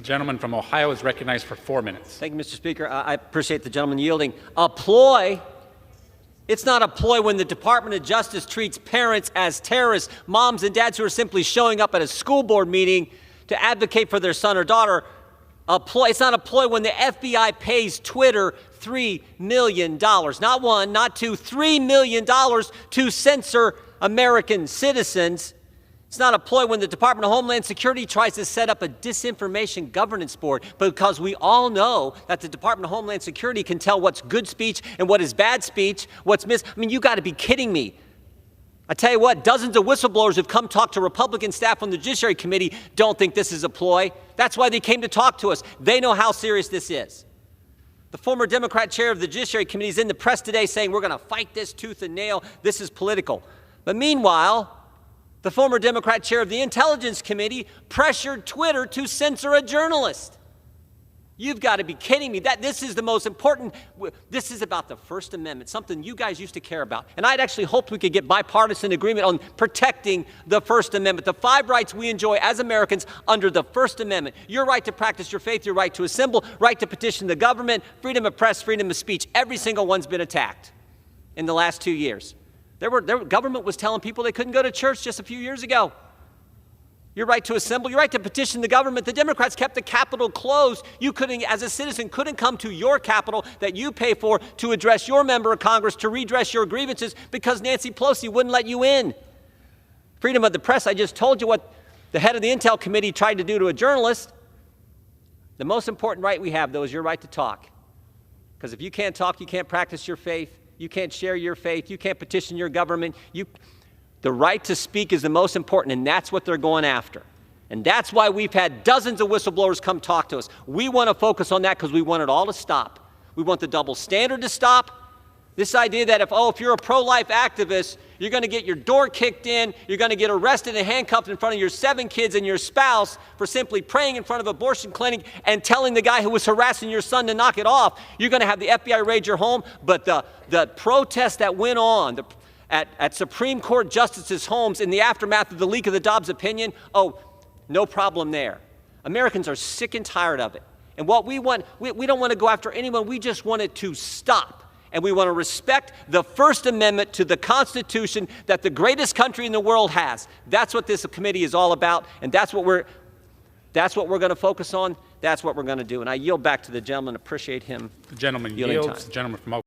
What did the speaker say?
gentleman from Ohio is recognized for 4 minutes. Thank you, Mr. Speaker. I appreciate the gentleman yielding. A ploy. It's not a ploy when the Department of Justice treats parents as terrorists, moms and dads who are simply showing up at a school board meeting to advocate for their son or daughter. A ploy. It's not a ploy when the FBI pays Twitter $3 million, not one, not two, $3 million to censor American citizens. It's not a ploy when the Department of Homeland Security tries to set up a disinformation governance board, because we all know that the Department of Homeland Security can tell what's good speech and what is bad speech, what's I mean, you got to be kidding me. I tell you what, dozens of whistleblowers who've come talk to Republican staff on the Judiciary Committee don't think this is a ploy. That's why they came to talk to us. They know how serious this is. The former Democrat chair of the Judiciary Committee is in the press today saying we're going to fight this tooth and nail. This is political. But meanwhile, the former Democrat chair of the Intelligence Committee pressured Twitter to censor a journalist. You've got to be kidding me. This is the most important. This is about the First Amendment, something you guys used to care about. And I'd actually hoped we could get bipartisan agreement on protecting the First Amendment, the 5 rights we enjoy as Americans under the First Amendment. Your right to practice your faith, your right to assemble, right to petition the government, freedom of press, freedom of speech. Every single one's been attacked in the last 2 years. Government was telling people they couldn't go to church just a few years ago. Your right to assemble, your right to petition the government. The Democrats kept the Capitol closed. You couldn't, as a citizen, couldn't come to your Capitol that you pay for to address your member of Congress, to redress your grievances, because Nancy Pelosi wouldn't let you in. Freedom of the press, I just told you what the head of the Intel Committee tried to do to a journalist. The most important right we have, though, is your right to talk. Because if you can't talk, you can't practice your faith, you can't share your faith, you can't petition your government, the right to speak is the most important, and that's what they're going after. And that's why we've had dozens of whistleblowers come talk to us. We want to focus on that because we want it all to stop. We want the double standard to stop. This idea that if you're a pro-life activist, you're going to get your door kicked in, you're going to get arrested and handcuffed in front of your 7 kids and your spouse for simply praying in front of an abortion clinic and telling the guy who was harassing your son to knock it off. You're going to have the FBI raid your home. But the protest that went on, at Supreme Court justices' homes in the aftermath of the leak of the Dobbs opinion, no problem there. Americans are sick and tired of it. And what we want, we don't want to go after anyone. We just want it to stop. And we want to respect the First Amendment to the Constitution that the greatest country in the world has. That's what this committee is all about, and that's what we're going to focus on. That's what we're going to do. And I yield back to the gentleman. Appreciate him. The gentleman yields. The gentleman from